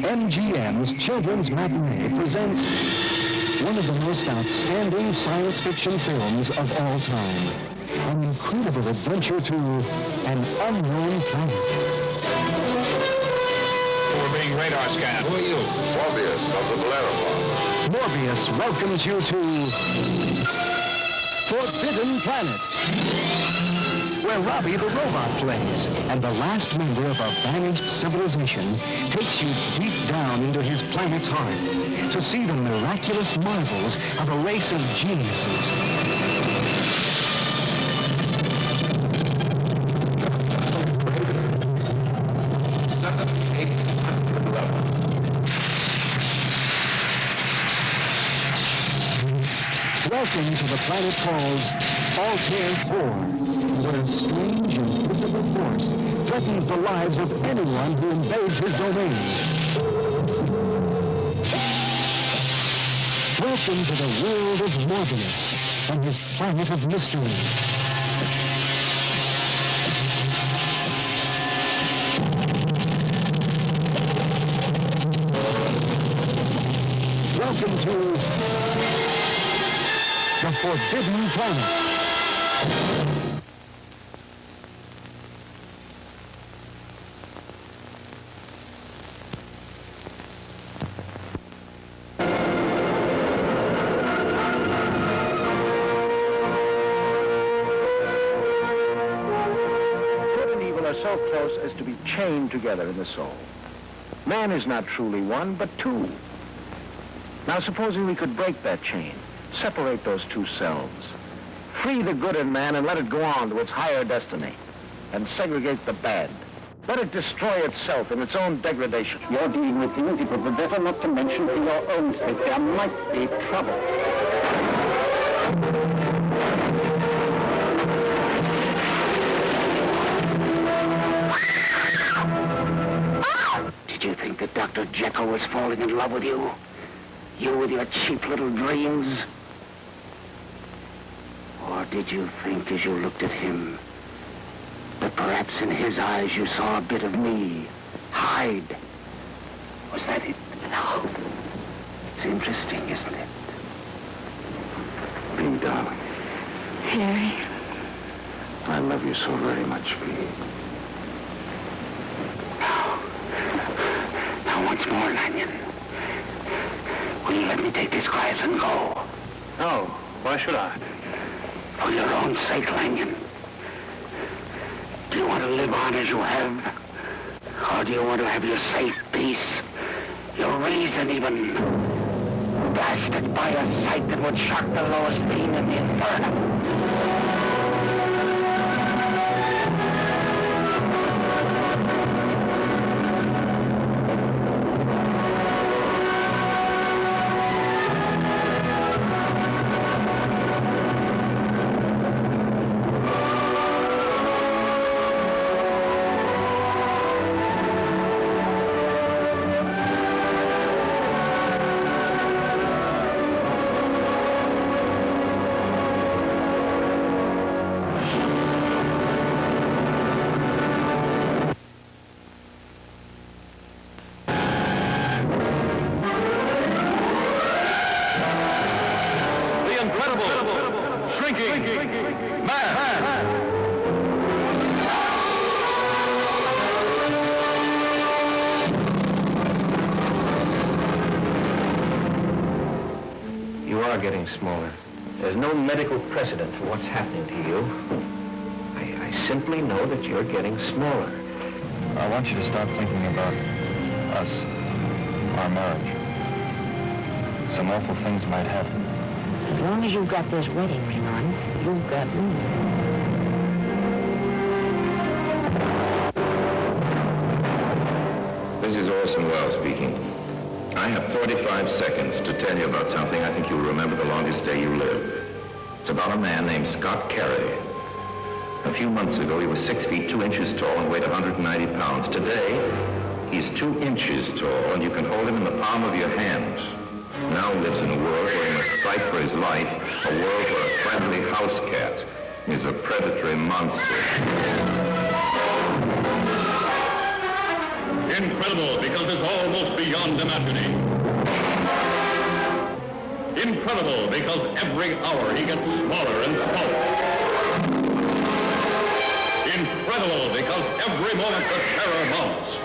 MGM's Children's Matinee presents one of the most outstanding science fiction films of all time. An incredible adventure to an unknown planet. We're being radar scanned. Who are you? Morbius of the Bellerophon. Morbius welcomes you to Forbidden Planet, where Robbie the robot plays, and the last member of a vanished civilization takes you deep down into his planet's heart to see the miraculous marvels of a race of geniuses. Welcome to the planet called Altair 4, where a strange, invisible force threatens the lives of anyone who invades his domain. Welcome to the world of Morbius and his planet of mystery. Welcome to the Forbidden Planet. Good and evil are so close as to be chained together in the soul. Man is not truly one, but two. Now, supposing we could break that chain, separate those two selves, free the good in man and let it go on to its higher destiny, and segregate the bad. Let it destroy itself in its own degradation. You're dealing with things it would be better not to mention for your own sake. There might be trouble. Did you think that Dr. Jekyll was falling in love with you? You with your cheap little dreams? Or did you think as you looked at him that perhaps in his eyes you saw a bit of me? Hide. Was that it? No. It's interesting, isn't it? Bee, darling. Harry. I love you so very much, Bee. Now once more, Lanyon. Will you let me take this glass and go? No, why should I? For your own sake, Lanyon. Do you want to live on as you have? Or do you want to have your safe peace, your reason even, blasted by a sight that would shock the lowest being in the inferno? You are getting smaller. There's no medical precedent for what's happening to you. I simply know that you're getting smaller. I want you to start thinking about us, our marriage. Some awful things might happen. As long as you've got this wedding ring on, you've got me. This is Orson Welles speaking. I have 45 seconds to tell you about something I think you'll remember the longest day you live. It's about a man named Scott Carey. A few months ago, he was 6 feet 2 inches tall and weighed 190 pounds. Today, he's 2 inches tall, and you can hold him in the palm of your hand. Now lives in a world where he must fight for his life, a world where a friendly house cat is a predatory monster. Incredible because it's almost beyond imagining. Incredible because every hour he gets smaller and smaller. Incredible because every moment the terror mounts.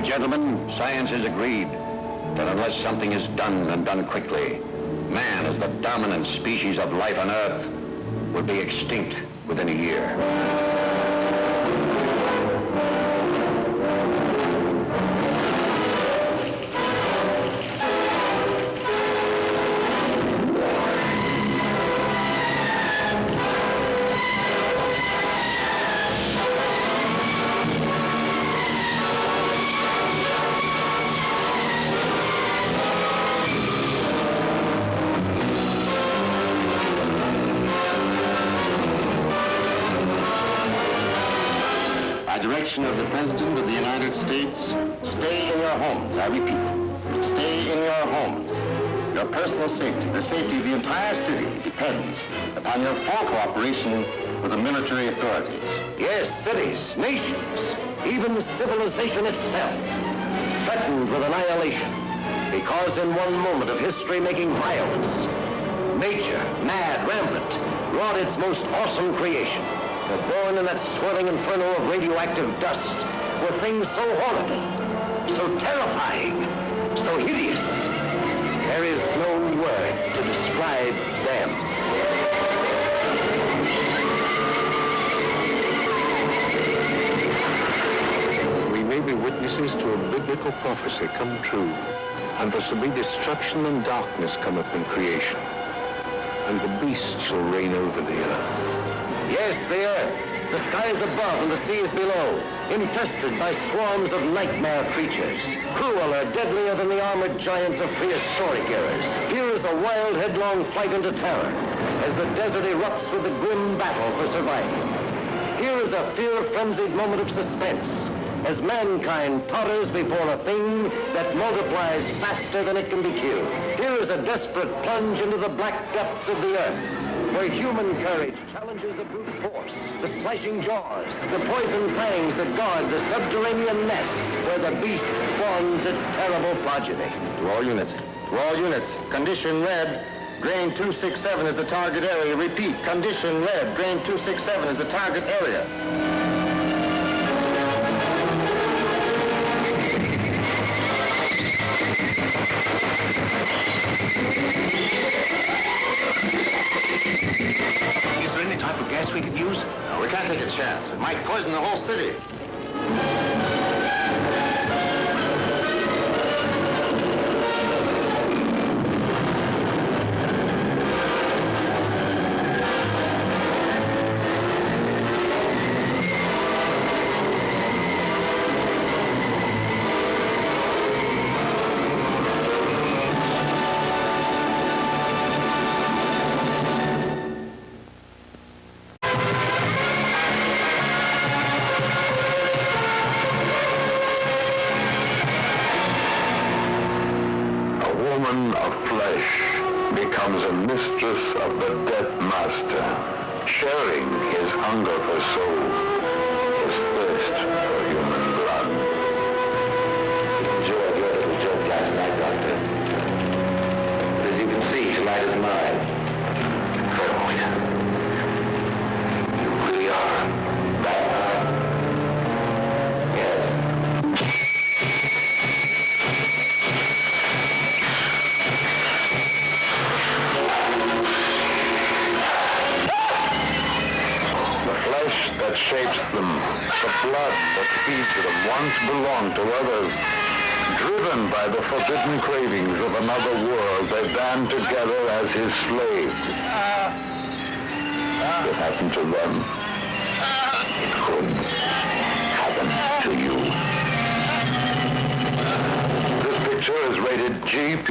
Gentlemen, science has agreed that unless something is done and done quickly, man as the dominant species of life on Earth will be extinct within a year. Of the President of the United States, stay in your homes. I repeat, stay in your homes. Your personal safety, the safety of the entire city, depends upon your full cooperation with the military authorities. Yes, cities, nations, even civilization itself, threatened with annihilation, because in one moment of history-making violence, nature, mad, rampant, wrought its most awesome creation. For born in that swirling inferno of radioactive dust were things so horrible, so terrifying, so hideous. There is no word to describe them. We may be witnesses to a biblical prophecy come true, and there shall be destruction and darkness come upon creation, and the beast shall reign over the earth. Yes, the earth, the skies above and the seas below, infested by swarms of nightmare creatures, crueler, deadlier than the armored giants of prehistoric eras. Here is a wild, headlong flight into terror, as the desert erupts with a grim battle for survival. Here is a fear-frenzied moment of suspense, as mankind totters before a thing that multiplies faster than it can be killed. Here is a desperate plunge into the black depths of the earth, where human courage challenges the brute force, the slashing jaws, the poison fangs that guard the subterranean nest where the beast spawns its terrible progeny. To all units, condition red, drain 267 is the target area. Repeat, condition red, drain 267 is the target area. Is there any type of gas we could use? No, we can't take a chance. It might poison the whole city. Becomes a mistress of the Death Master, sharing his hunger for soul, his thirst for human blood. Enjoyed your little joke last night, Doctor. But as you can see, tonight is mine. Incredible, you really are that hard. Yes. That shapes them, the blood that feeds them, once belonged to others, Driven by the forbidden cravings of another world, they band together as his slaves. It happened to them. It could happen to you. This picture is rated GP.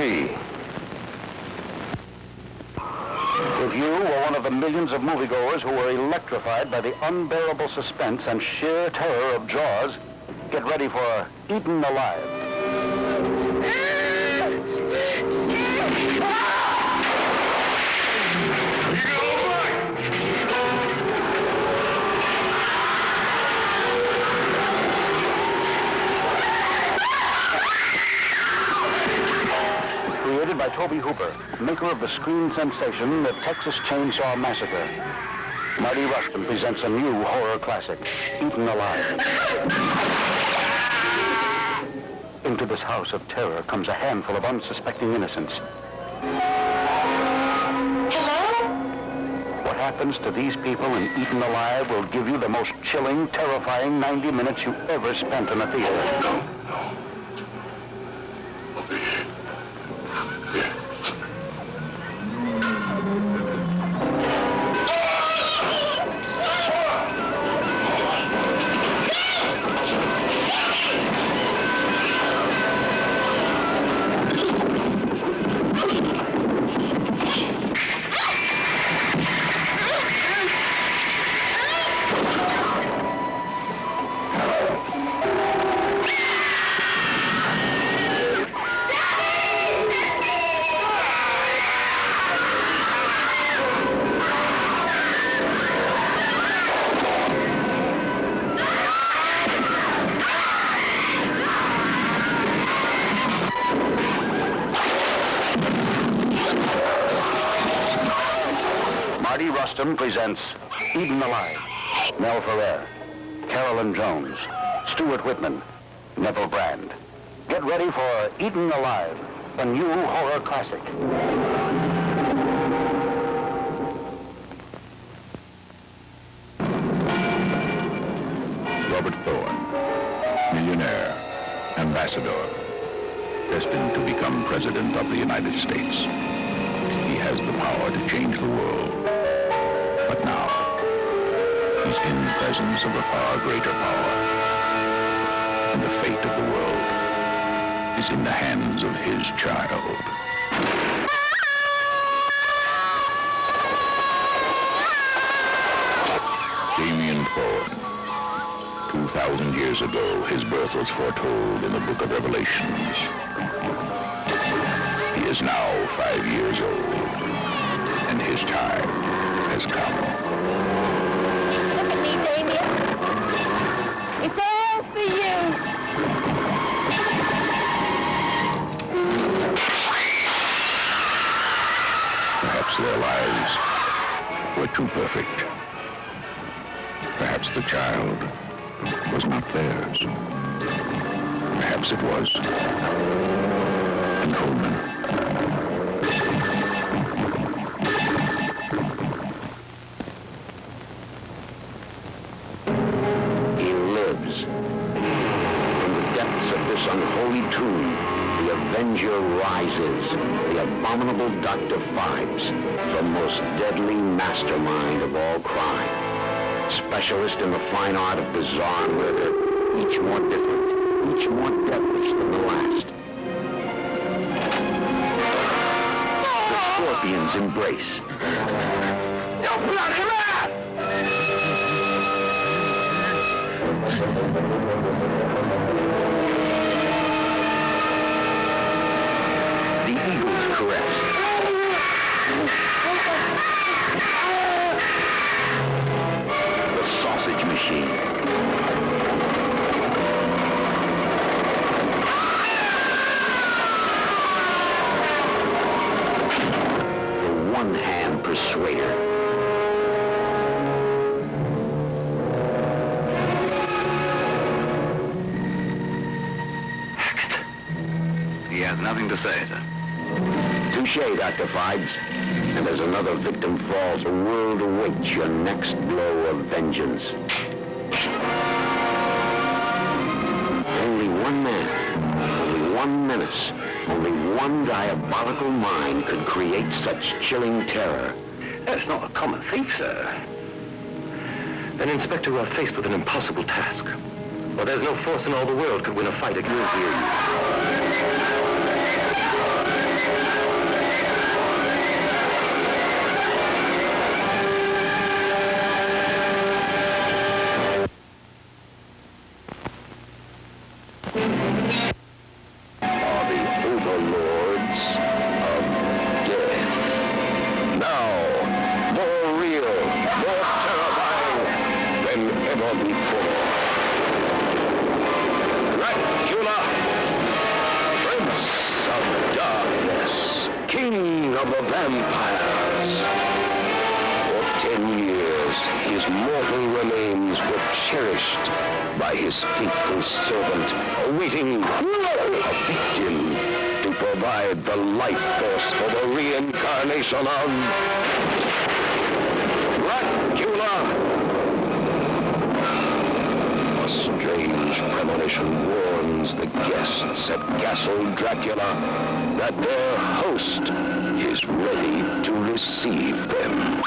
If you were one of the millions of moviegoers who were electrified by the unbearable suspense and sheer terror of Jaws, get ready for Eaten Alive. Created by Tobe Hooper, maker of the screen sensation The Texas Chainsaw Massacre, Marty Rustin presents a new horror classic, Eaten Alive. Into this house of terror comes a handful of unsuspecting innocents. Hello? What happens to these people in Eaten Alive will give you the most chilling, terrifying 90 minutes you ever spent in a theater. Marty Rustin presents Eaten Alive. Mel Ferrer, Carolyn Jones, Stuart Whitman, Neville Brand. Get ready for Eaten Alive, the new horror classic. Robert Thorne, millionaire, ambassador, destined to become President of the United States. He has the power to change the world. But now, he's in the presence of a far greater power. And the fate of the world is in the hands of his child. Damien Thorne. 2,000 years ago, his birth was foretold in the book of Revelations. He is now 5 years old, and his time has come. Look at me, Damien. It's all for you. Perhaps their lives were too perfect. Perhaps the child was not theirs. Perhaps it was. And Coleman. He lives. From the depths of this unholy tomb, the Avenger rises, the abominable Dr. Phibes, the most deadly mastermind of all crime. Specialist in the fine art of bizarre murder, each more different, each more devilish than the last. The Scorpion's embrace. You bloody rat! The Eagle's caress. The sausage machine. The one-hand persuader. He has nothing to say, sir. Touché, Dr. Phibes. And as another victim falls, the world awaits your next blow of vengeance. Only one man, only one menace. Only one diabolical mind could create such chilling terror. That's not a common thief, sir. An inspector who are faced with an impossible task. Well, there's no force in all the world could win a fight against you. Are the overlords of death. Now, more real, more terrifying than ever before. Dracula, Prince of Darkness, King of the Vampires. For 10 years, his mortal remains were cherished by his faithful servant, awaiting a victim to provide the life force for the reincarnation of Dracula. A strange premonition warns the guests at Castle Dracula that their host is ready to receive them.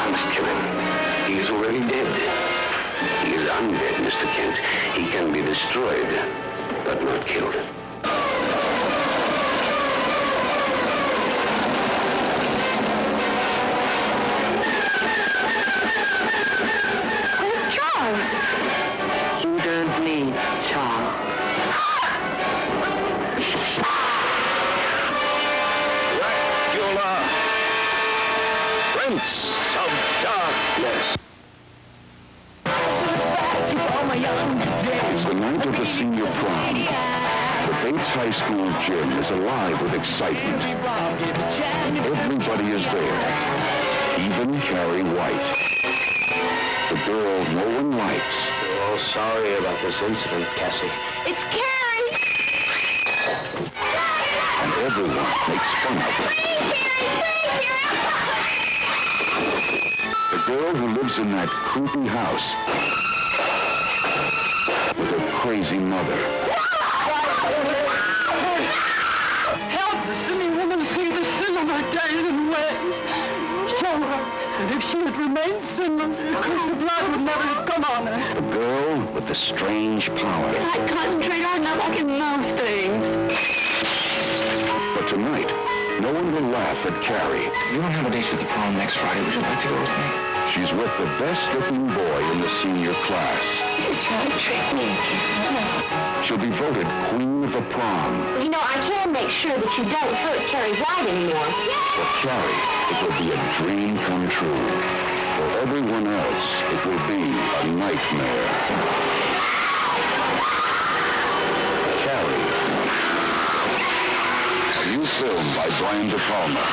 Must kill him. He is already dead. He is undead, Mr. Kent. He can be destroyed, but not killed. Charles! You don't need Charles. Dracula! Prince of Darkness! It's the night of the senior prom. The Bates High School gym is alive with excitement. Everybody is there, even Carrie White. The girl no one likes. We're all sorry about this incident, Cassie. It's Carrie! And everyone makes fun of her. The girl who lives in that creepy house with her crazy mother. Help the sinning woman see the sin of her days and ways. Show her that if she had remained sinless, the curse of blood would never have come on her. The girl with the strange power. If I concentrate hard enough, I can move things. But tonight, no one will laugh at Carrie. You don't have a date to the prom next Friday. Would you like to go with me? She's with the best-looking boy in the senior class. He's trying to trick me. She'll be voted queen of the prom. You know, I can make sure that you don't hurt Carrie White anymore. For Carrie, it will be a dream come true. For everyone else, it will be a nightmare. Carrie. A new film by Brian De Palma.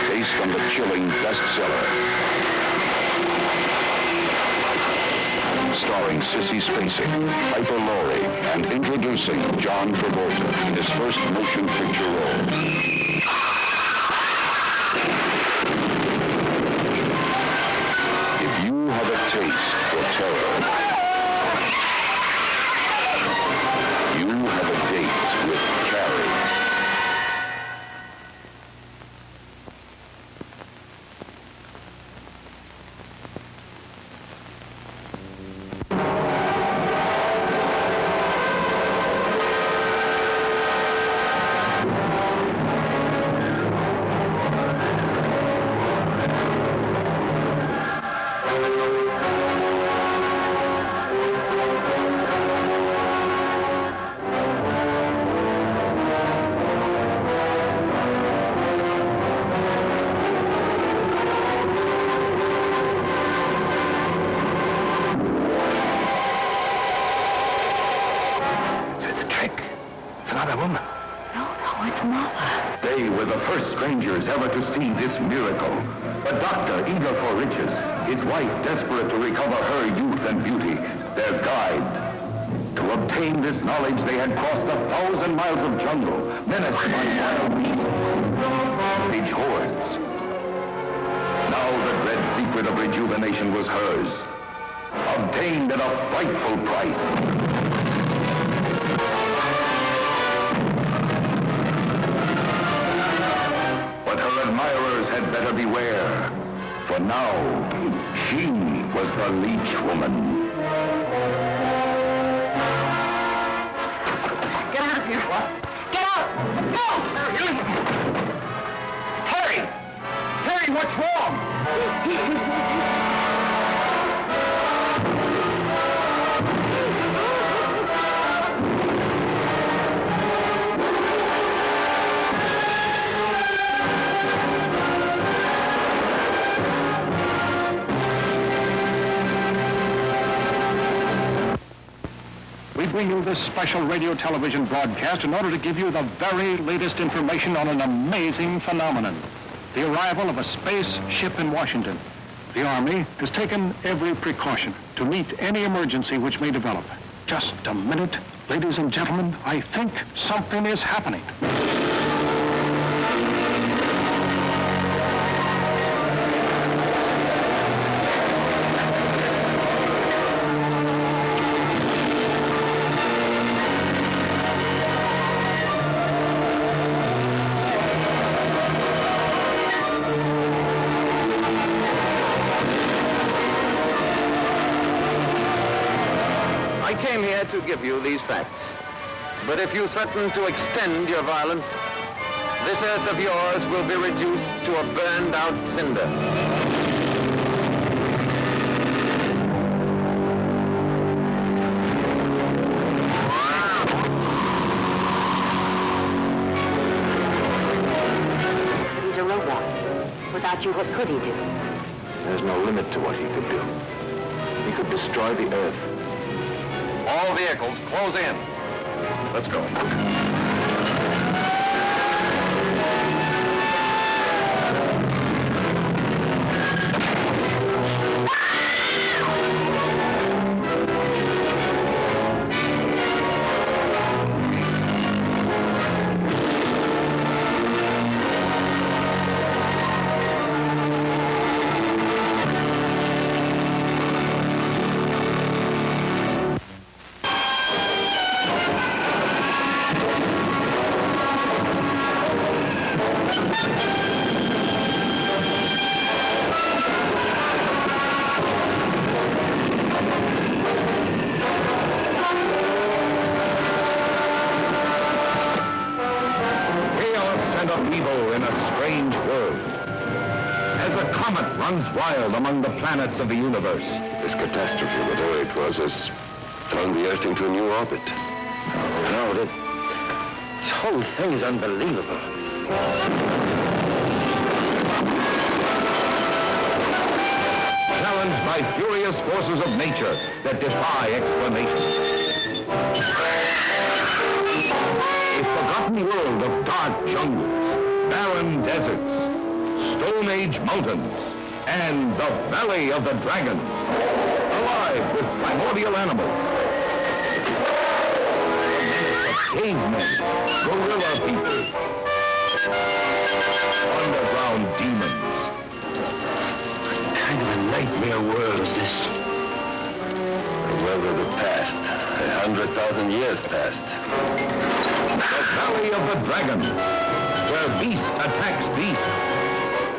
Based on the chilling bestseller. Starring Sissy Spacek, Piper Laurie, and introducing John Travolta in his first motion picture role. If you have a taste for terror, you have a date with Carrie. They were the first strangers ever to see this miracle. A doctor eager for riches, his wife desperate to recover her youth and beauty, their guide. To obtain this knowledge, they had crossed 1,000 miles of jungle, menaced by wild beasts, savage hordes. Now Now the dread secret of rejuvenation was hers, obtained at a frightful price. But her admirers had better beware, for now she was the leech woman. Get out of here. What? Get out! Go! Terry! Terry, what's wrong? We bring you this special radio television broadcast in order to give you the very latest information on an amazing phenomenon, the arrival of a space ship in Washington. The Army has taken every precaution to meet any emergency which may develop. Just a minute, ladies and gentlemen, I think something is happening. I came here to give you these facts. But if you threaten to extend your violence, this earth of yours will be reduced to a burned-out cinder. He's a robot. Without you, what could he do? There's no limit to what he could do. He could destroy the Earth. All vehicles, close in. Let's go. Runs wild among the planets of the universe. This catastrophe, whatever it was, has thrown the Earth into a new orbit. Oh, no, this whole thing is unbelievable. Challenged by furious forces of nature that defy explanation. A forgotten world of dark jungles, barren deserts, Stone Age mountains, and the Valley of the Dragons, alive with primordial animals. Cavemen, gorilla people, underground demons. What kind of a nightmare world is this? The world of the past, 100,000 years past. The Valley of the Dragons, where beast attacks beast,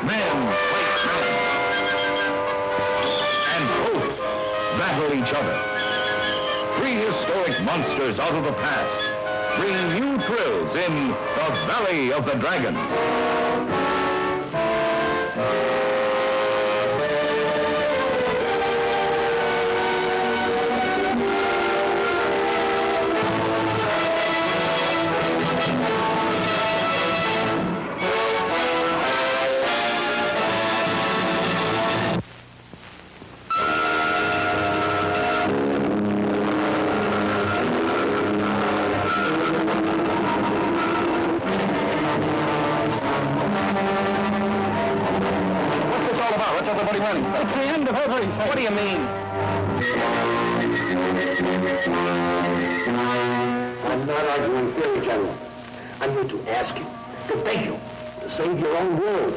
men fight men, and both battle each other. Prehistoric monsters out of the past bring new thrills in the Valley of the Dragons. Everybody running. It's the end of everything. What do you mean? I'm not arguing theory, General. I'm here to ask you, to beg you, to save your own world.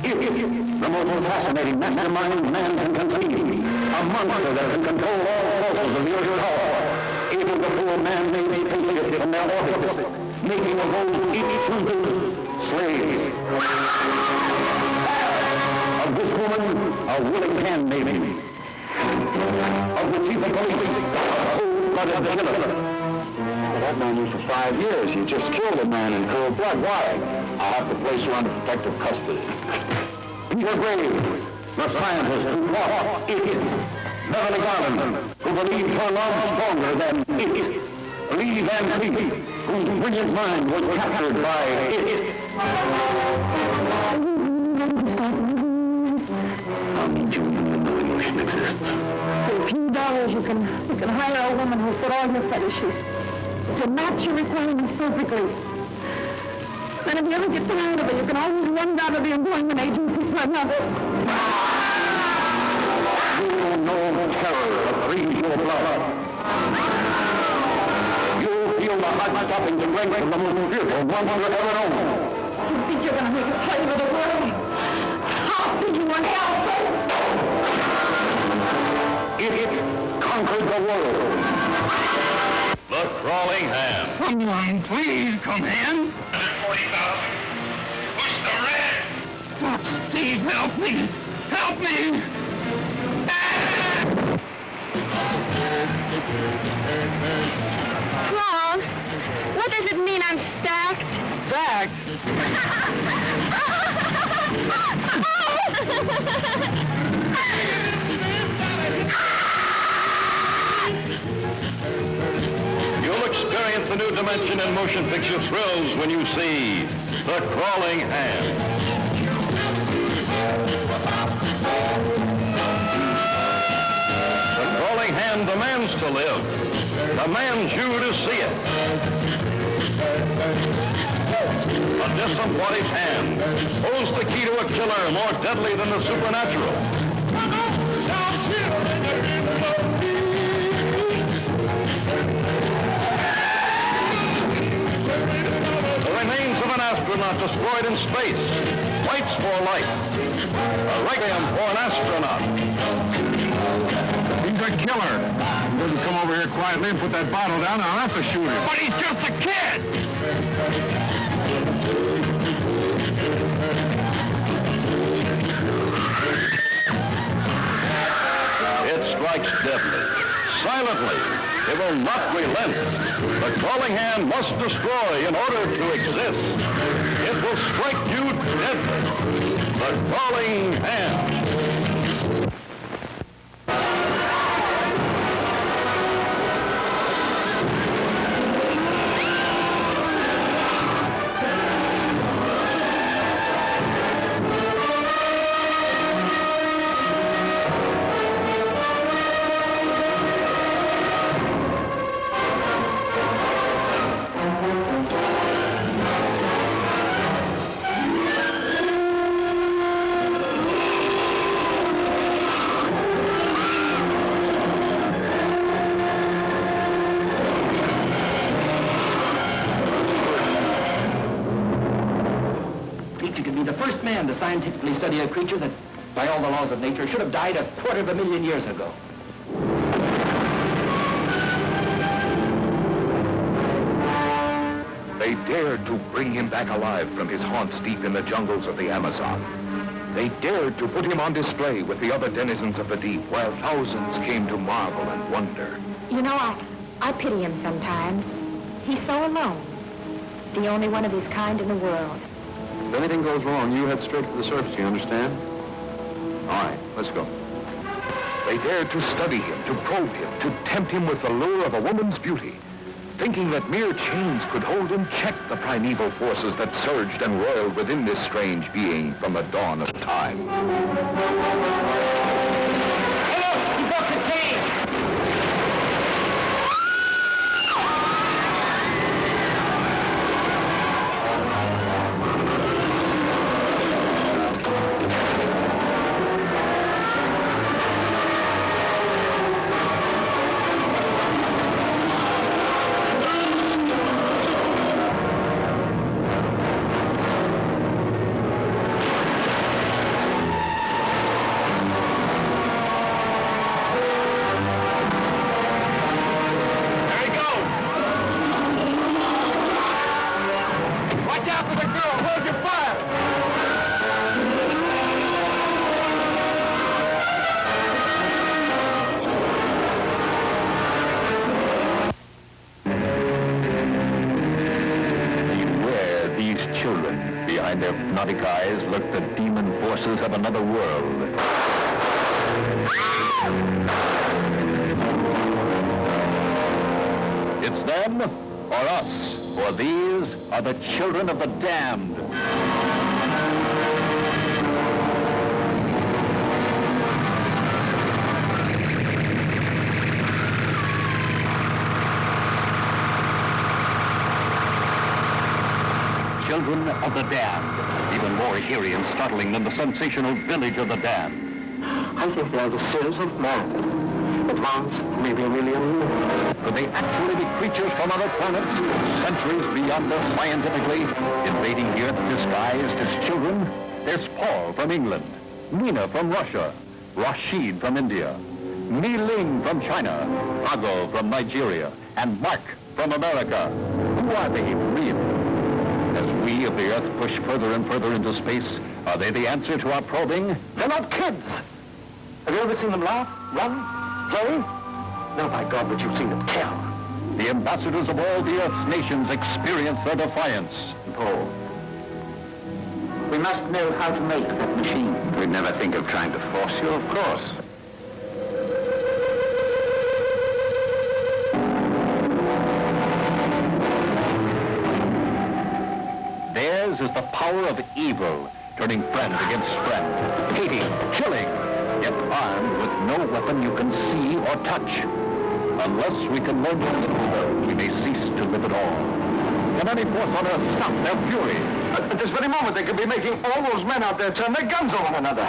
The most fascinating mastermind man can conceive. A monster that can control all forces of the earth's power. Able to pull man-made spaceships from their orbits, making of those choosers slaves. Of this woman, a willing handmaid. Of the chief of police, a cold-blooded killer. Well, that man you for 5 years. You just killed a man in cold blood. Why? I'll have to place you under protective custody. Peter Grave, the scientist who fought it. Beverly Garland, who believed her love stronger than it. Lee Van Cleef, whose brilliant mind was captured by it. I'll need you even though emotion exists. For a few dollars, you can hire a woman who'll fit all your fetishes to match your requirements perfectly. And if you ever get tired of it, you can always run down to the employment agency for another. You know terror that frees your blood. You feel the heart-stopping strength of the most fearful monster ever known. You think you're going to make a play with the world? How could you want help? It conquered the world. The Crawling Hand. Someone please come in. 140,000. Push the red. Oh, Steve, help me! Help me! Ron, what does it mean I'm stacked? Stacked? You'll experience a new dimension in motion picture thrills when you see The Crawling Hand. The Crawling Hand demands to live, demands you to see it. A disembodied hand holds the key to a killer more deadly than the supernatural. The remains of an astronaut destroyed in space. Fights for life. A requiem for an astronaut. He's a killer. He doesn't come over here quietly and put that bottle down, I'll have to shoot him. But he's just a kid! It strikes deadly, silently. It will not relent. The Crawling Hand must destroy in order to exist. It will strike you deadly. The Crawling Hand. To scientifically study a creature that, by all the laws of nature, should have died 250,000 years ago. They dared to bring him back alive from his haunts deep in the jungles of the Amazon. They dared to put him on display with the other denizens of the deep, while thousands came to marvel and wonder. You know, I pity him sometimes. He's so alone. The only one of his kind in the world. If anything goes wrong, you head straight to the surface, you understand? All right, let's go. They dared to study him, to probe him, to tempt him with the lure of a woman's beauty, thinking that mere chains could hold in check the primeval forces that surged and roiled within this strange being from the dawn of time. Hello, he broke the cage! Behind their hypnotic eyes lurk the demon forces of another world. It's them or us, for these are the children of the damned. Children of the damned, even more eerie and startling than the sensational village of the damned. I think they are the sins of man. Advanced, maybe a million years. Could they actually be creatures from other planets, centuries beyond us scientifically, invading the Earth disguised as children? There's Paul from England, Nina from Russia, Rashid from India, Mi Ling from China, Ago from Nigeria, and Mark from America. Who are they really? As we of the Earth push further and further into space, are they the answer to our probing? They're not kids. Have you ever seen them laugh, run, play? No, by God, but you've seen them kill. The ambassadors of all the Earth's nations experience their defiance. Paul, we must know how to make that machine. We'd never think of trying to force you, of course. Theirs is the power of evil, turning friend against friend, hating, killing, yet armed with no weapon you can see or touch. Unless we can learn to live with them, we may cease to live at all. Can any force on earth stop their fury? At this very moment, they could be making all those men out there turn their guns on one another.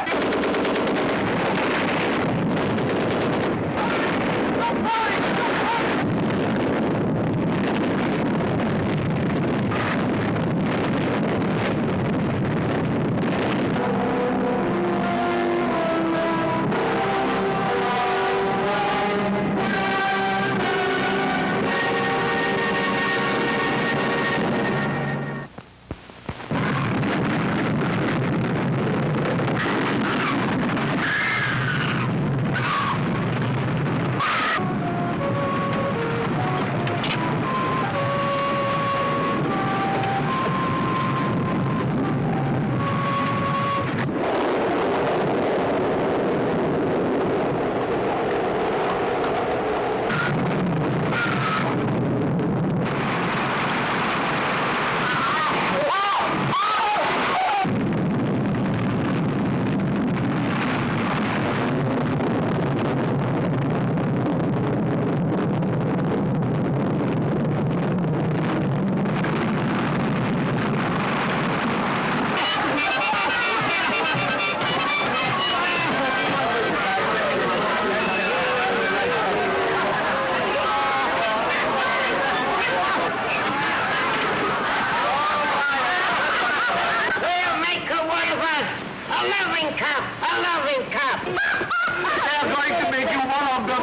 They're going to make you one of them.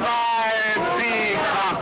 My peacock.